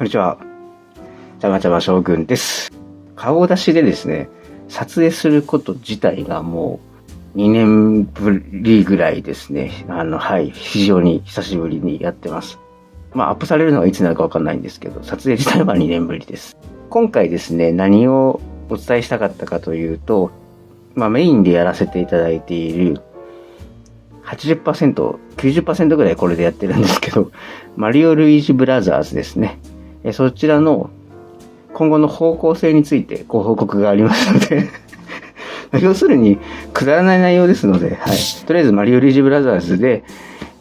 んにちは。ちゃまちゃま将軍です。顔出しでですね、撮影すること自体がもう2年ぶりぐらいですね。非常に久しぶりにやってます。アップされるのはいつになるかわかんないんですけど、撮影自体は2年ぶりです。今回ですね、何をお伝えしたかったかというと、メインでやらせていただいている80%、90% ぐらいこれでやってるんですけど、マリオ・ルイージ・ブラザーズですね。そちらの今後の方向性についてご報告がありますので要するにくだらない内容ですので、とりあえずマリオ・ルイージ・ブラザーズで、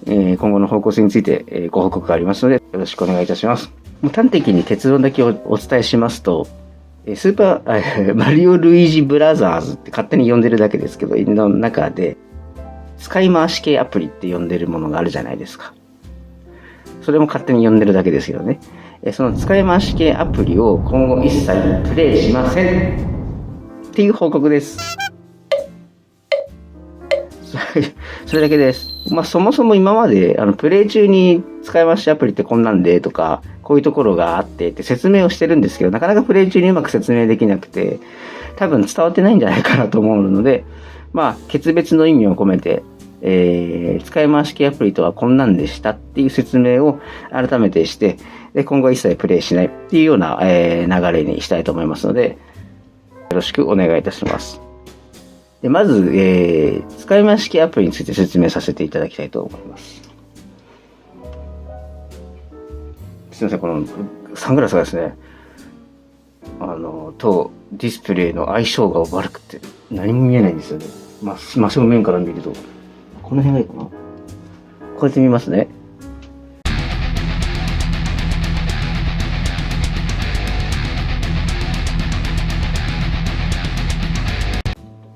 今後の方向性について、ご報告がありますのでよろしくお願いいたします。もう端的に結論だけをお伝えしますと、マリオ・ルイージ・ブラザーズって勝手に呼んでるだけですけど、の中で使い回し系アプリって呼んでるものがあるじゃないですか。それも勝手に呼んでるだけですよね。その使い回し系アプリを今後一切プレイしませんっていう報告です。それだけです。そもそも今までプレイ中に使い回しアプリってこんなんでとか、こういうところがあってって説明をしてるんですけど、なかなかプレイ中にうまく説明できなくて、多分伝わってないんじゃないかなと思うので、決別の意味を込めて、使い回し系アプリとはこんなんでしたっていう説明を改めてして、で今後一切プレイしないっていうような、流れにしたいと思いますので、よろしくお願いいたします。でまず、使い回し系アプリについて説明させていただきたいと思います。すいません、このサングラスがですね、とディスプレイの相性が悪くて何も見えないんですよね。真正面から見るとこの辺がいいかな。こうやって見ますね。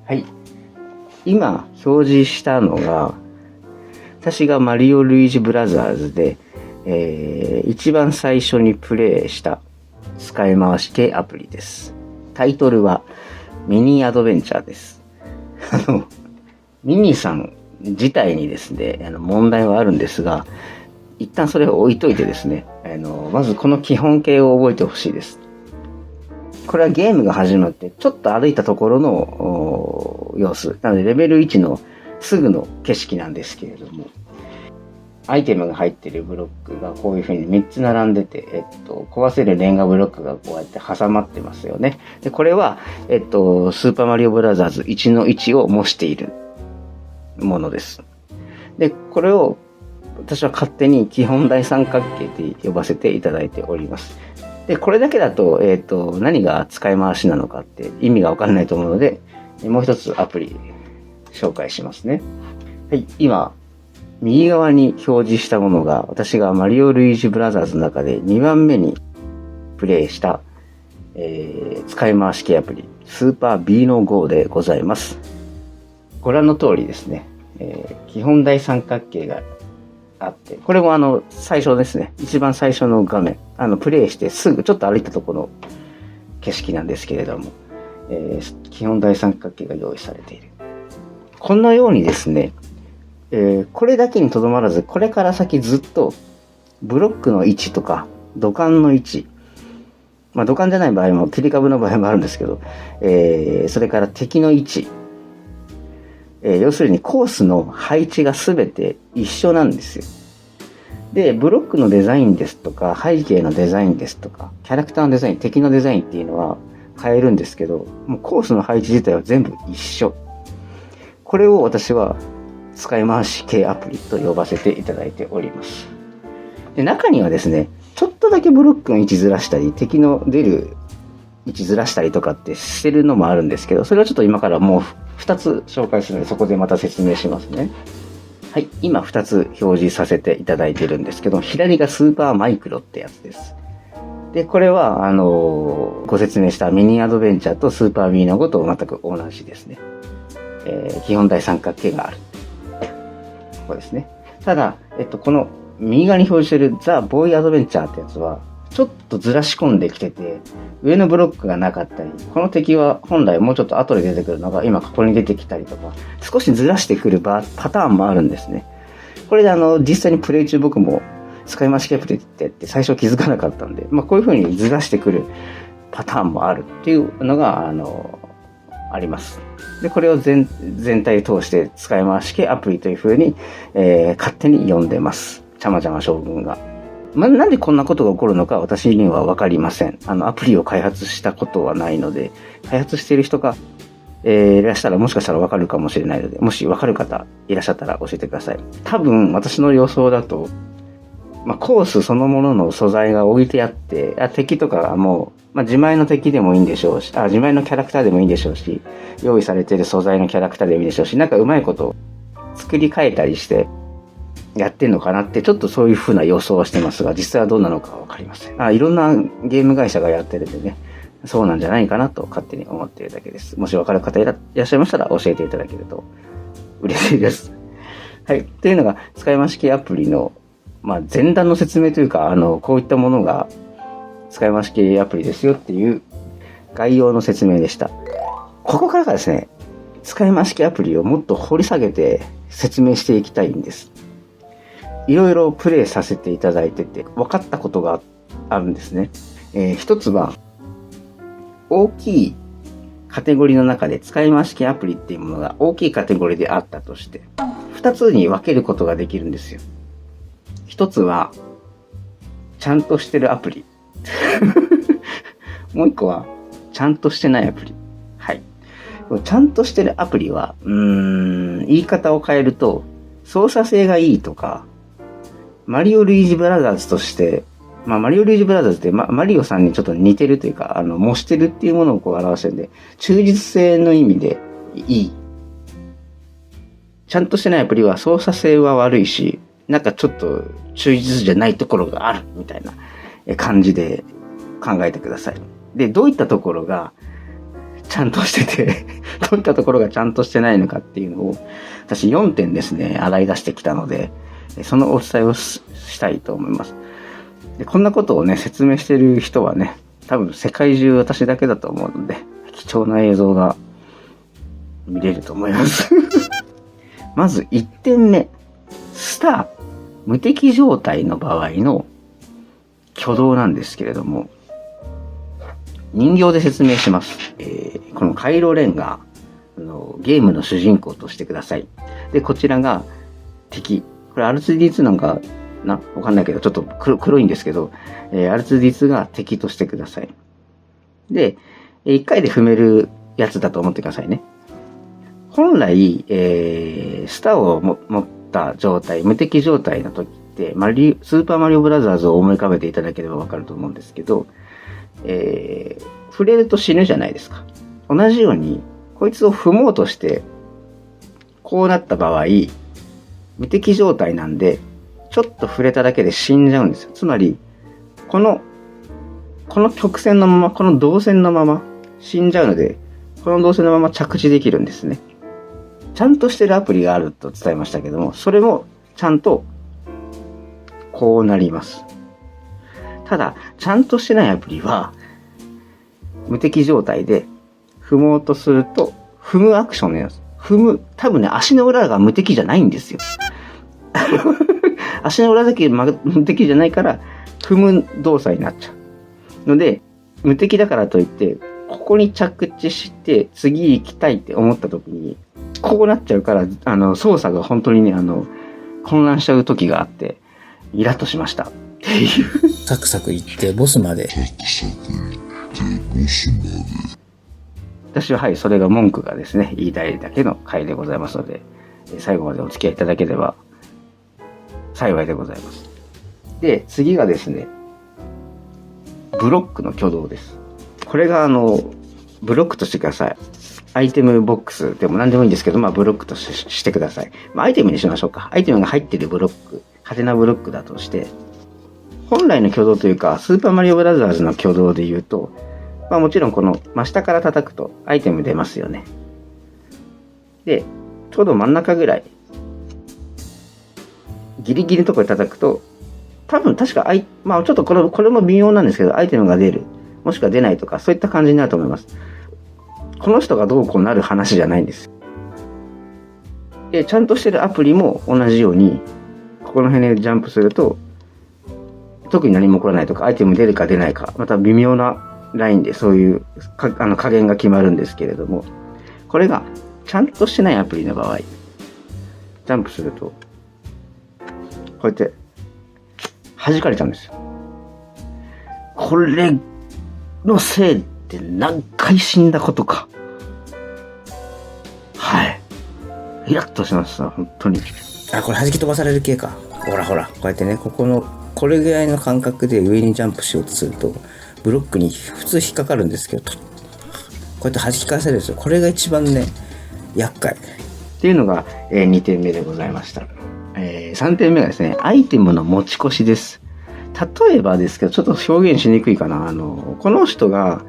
はい。今表示したのが、私がマリオ・ルイージ・ブラザーズで、一番最初にプレイした使い回し系アプリです。タイトルはミニアドベンチャーです。ミニさん自体にですね、問題はあるんですが、一旦それを置いといてですね、まずこの基本形を覚えてほしいです。これはゲームが始まってちょっと歩いたところの様子。なのでレベル1のすぐの景色なんですけれども、アイテムが入っているブロックがこういう風に3つ並んでて、壊せるレンガブロックがこうやって挟まってますよね。で、これは、スーパーマリオブラザーズ1の1を模しているものです。で、これを私は勝手に基本大三角形で呼ばせていただいております。で、これだけだと、何が使い回しなのかって意味がわからないと思うので、もう一つアプリ紹介しますね。はい、今、右側に表示したものが、私がマリオ・ルイージ・ブラザーズの中で2番目にプレイした、使い回し系アプリ、スーパー B の GO でございます。ご覧の通りですね、基本大三角形があって、これも最初ですね、一番最初の画面、プレイしてすぐちょっと歩いたところの景色なんですけれども、基本大三角形が用意されている。このようにですね、これだけにとどまらず、これから先ずっとブロックの位置とか土管の位置、土管じゃない場合も切り株の場合もあるんですけど、それから敵の位置、要するにコースの配置が全て一緒なんですよ。で、ブロックのデザインですとか、背景のデザインですとか、キャラクターのデザイン、敵のデザインっていうのは変えるんですけど、もうコースの配置自体は全部一緒。これを私は使い回し系アプリと呼ばせていただいております。で、中にはですね、ちょっとだけブロックの位置ずらしたり、敵の出る位置ずらしたりとかってしてるのもあるんですけど、それはちょっと今からもう2つ紹介するので、そこでまた説明しますね。はい、今2つ表示させていただいてるんですけど、左がスーパーマイクロってやつです。で、これはご説明したミニアドベンチャーとスーパー B の5と全く同じですね。基本大三角形がある。ここですね。ただ、この右側に表示しているザ・ボーイアドベンチャーってやつは、ちょっとずらし込んできてて、上のブロックがなかったり、この敵は本来もうちょっと後で出てくるのが今ここに出てきたりとか、少しずらしてくるパターンもあるんですね。これで実際にプレイ中僕も使い回しアプリって最初気づかなかったんで、こういう風にずらしてくるパターンもあるっていうのが、あります。で、これを全体通して使い回し系アプリという風に、勝手に呼んでます。ちゃまちゃま将軍が。なんでこんなことが起こるのか私にはわかりません。アプリを開発したことはないので、開発している人が、いらっしゃったらもしかしたらわかるかもしれないので、もしわかる方いらっしゃったら教えてください。多分私の予想だと、コースそのものの素材が置いてあって、敵とかがもう、自前の敵でもいいんでしょうし、自前のキャラクターでもいいんでしょうし、用意されている素材のキャラクターでもいいでしょうし、なんかうまいこと作り変えたりしてやってんのかなって、ちょっとそういう風な予想はしてますが、実際はどうなのかわかりません。いろんなゲーム会社がやってるんでね、そうなんじゃないかなと勝手に思っているだけです。もしわかる方いらっしゃいましたら教えていただけると嬉しいです。はい。というのが、使い回し系アプリの、前段の説明というか、こういったものが使い回し系アプリですよっていう概要の説明でした。ここからがですね、使い回し系アプリをもっと掘り下げて説明していきたいんです。いろいろプレイさせていただいてて、分かったことがあるんですね。一つは、大きいカテゴリーの中で使い回し系アプリっていうものが大きいカテゴリーであったとして、二つに分けることができるんですよ。一つは、ちゃんとしてるアプリ。もう一個は、ちゃんとしてないアプリ。はい。ちゃんとしてるアプリは、言い方を変えると、操作性がいいとか、マリオ・ルイージ・ブラザーズとして、マリオ・ルイージ・ブラザーズって、マリオさんにちょっと似てるというか、模してるっていうものを表してるんで、忠実性の意味でいい。ちゃんとしてないアプリは操作性は悪いし、なんかちょっと忠実じゃないところがあるみたいな感じで考えてください。で、どういったところがちゃんとしてて、どういったところがちゃんとしてないのかっていうのを、私4点ですね、洗い出してきたので、そのお伝えをしたいと思います。で、こんなことをね、説明してる人はね、多分世界中私だけだと思うので、貴重な映像が見れると思います。まず1点目。スター、無敵状態の場合の挙動なんですけれども、人形で説明します。このカイロレンがゲームの主人公としてください。で、こちらが敵。これ R2D2 なんかわかんないけど、ちょっと黒いんですけど、R2D2 が敵としてください。で、1回で踏めるやつだと思ってくださいね。本来、スターを持った状態、無敵状態の時って、スーパーマリオブラザーズを思い浮かべていただければわかると思うんですけど、触れると死ぬじゃないですか。同じように、こいつを踏もうとして、こうなった場合、無敵状態なんで、ちょっと触れただけで死んじゃうんですよ。つまり、この曲線のまま、この動線のまま死んじゃうので、この動線のまま着地できるんですね。ちゃんとしてるアプリがあると伝えましたけども、それもちゃんとこうなります。ただ、ちゃんとしてないアプリは、無敵状態で踏もうとすると、踏むアクションのやつ。多分ね、足の裏が無敵じゃないんですよ。足の裏だけ無敵じゃないから、踏む動作になっちゃう。ので、無敵だからといって、ここに着地して、次行きたいって思った時に、こうなっちゃうから、操作が本当にね、混乱しちゃう時があって、イラッとしました。っていう。サクサク行ってボスまで。私はそれが文句がですね、言いたいだけの回でございますので、最後までお付き合いいただければ幸いでございます。で、次がですね、ブロックの挙動です。これがブロックとしてください。アイテムボックスでも何でもいいんですけど、ブロックとしてください。アイテムにしましょうか。アイテムが入っているブロック、派手なブロックだとして、本来の挙動というか、スーパーマリオブラザーズの挙動で言うと、もちろんこの真下から叩くとアイテム出ますよね。で、ちょうど真ん中ぐらい、ギリギリのところで叩くと、確かちょっとこれも微妙なんですけど、アイテムが出る。もしくは出ないとか、そういった感じになると思います。この人がどうこうなる話じゃないんです。で、ちゃんとしてるアプリも同じように、ここの辺でジャンプすると、特に何も起こらないとか、アイテム出るか出ないか、また微妙なラインでそういう加減が決まるんですけれども、これがちゃんとしてないアプリの場合、ジャンプすると、こうやって弾かれちゃうんですよ。これのせいで何回死んだことか。はい。イラッとしました、本当に。これ弾き飛ばされる系か。ほらほら、こうやってね、これぐらいの感覚で上にジャンプしようとすると、ブロックに普通引っかかるんですけど、こうやって弾き返せるんですよ。これが一番ね、厄介。っていうのが、2点目でございました。3点目がですね、アイテムの持ち越しです。例えばですけど、ちょっと表現しにくいかな。この人が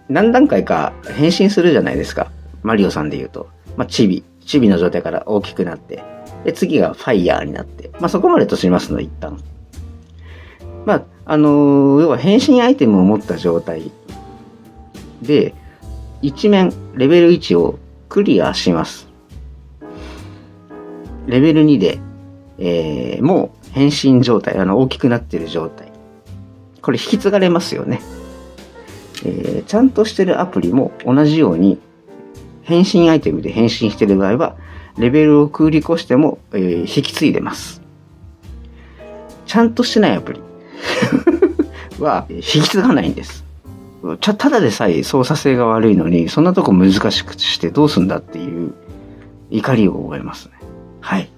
何段階か変身するじゃないですか。マリオさんで言うと。チビの状態から大きくなって、で、次がファイヤーになって、そこまでとしますの、一旦。要は変身アイテムを持った状態で、一面、レベル1をクリアします。レベル2で、もう変身状態、大きくなっている状態。これ引き継がれますよね。ちゃんとしてるアプリも同じように、変身アイテムで変身している場合は、レベルを繰り越しても、引き継いでます。ちゃんとしてないアプリは引き継がないんです。ただでさえ操作性が悪いのに、そんなとこ難しくしてどうすんだっていう怒りを覚えますね。はい。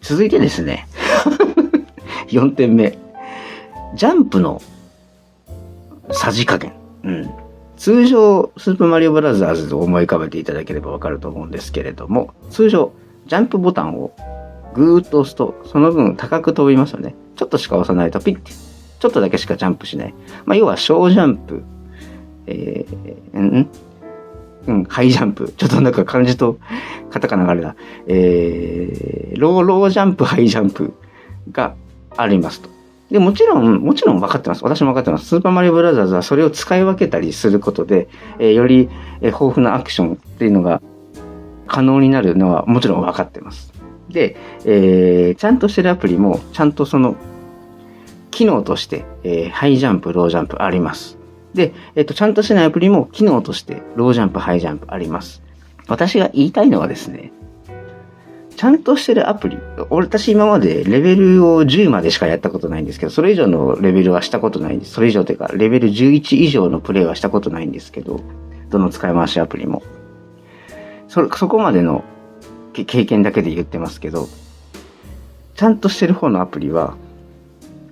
続いてですね、4点目。ジャンプのさじ加減。通常、スーパーマリオブラザーズを思い浮かべていただければわかると思うんですけれども、通常、ジャンプボタンをぐーっと押すと、その分高く飛びますよね。ちょっとしか押さないとピッて、ちょっとだけしかジャンプしない。要は小ジャンプ、ハイジャンプ。ちょっとなんか漢字とカタカナがあれだ。ロージャンプ、ハイジャンプがありますと。で、もちろん分かってます。私も分かってます。スーパーマリオブラザーズはそれを使い分けたりすることで、より豊富なアクションっていうのが可能になるのはもちろん分かってます。で、ちゃんとしてるアプリも、ちゃんとその、機能として、ハイジャンプ、ロージャンプあります。で、ちゃんとしてないアプリも機能としてロージャンプ、ハイジャンプあります。私が言いたいのはですね、ちゃんとしてるアプリ、私今までレベルを10までしかやったことないんですけど、それ以上のレベルはしたことないんです。それ以上というか、レベル11以上のプレイはしたことないんですけど、どの使い回しアプリも。そこまでの経験だけで言ってますけど、ちゃんとしてる方のアプリは、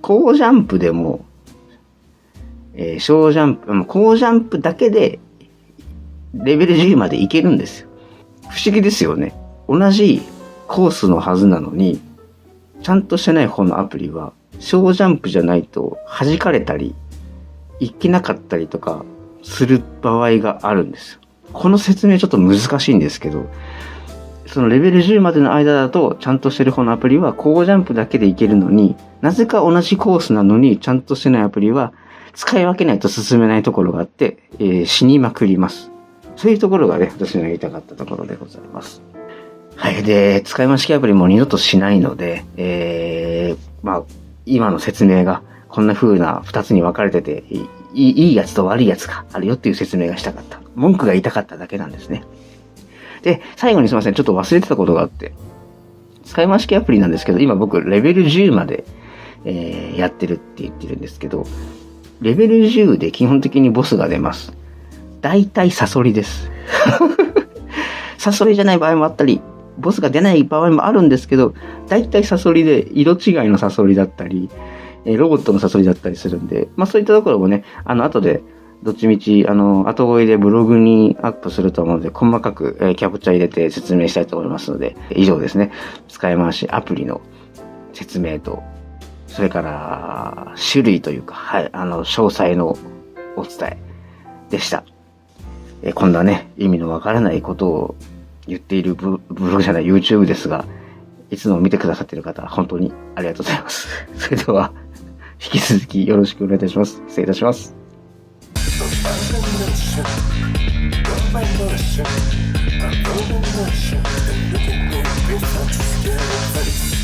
高ジャンプでも、小ジャンプ、高ジャンプだけで、レベル10までいけるんですよ。不思議ですよね。同じコースのはずなのに、ちゃんとしてない方のアプリは、小ジャンプじゃないと弾かれたり、いけなかったりとかする場合があるんですよ。この説明ちょっと難しいんですけど、そのレベル10までの間だと、ちゃんとしてる方のアプリは高ジャンプだけでいけるのに、なぜか同じコースなのに、ちゃんとしてないアプリは、使い分けないと進めないところがあって、死にまくります。そういうところがね、私の言いたかったところでございます。はい。で、使い回しアプリも二度としないので、今の説明がこんな風な二つに分かれてて、いいやつと悪いやつがあるよっていう説明がしたかった。文句が言いたかっただけなんですね。で、最後にすいません。ちょっと忘れてたことがあって。使い回しアプリなんですけど、今僕レベル10まで、やってるって言ってるんですけど、レベル10で基本的にボスが出ます。大体サソリです。サソリじゃない場合もあったり、ボスが出ない場合もあるんですけど、大体サソリで色違いのサソリだったり、ロボットのサソリだったりするんで、そういったところもね、後で、どっちみち、後追いでブログにアップすると思うので、細かく、キャプチャー入れて説明したいと思いますので、以上ですね。使い回しアプリの説明と、それから、種類というか、はい、詳細のお伝えでした。こんなね、意味のわからないことを言っているブログじゃない YouTube ですが、いつも見てくださっている方、本当にありがとうございます。それでは、引き続きよろしくお願いいたします。失礼いたします。I'm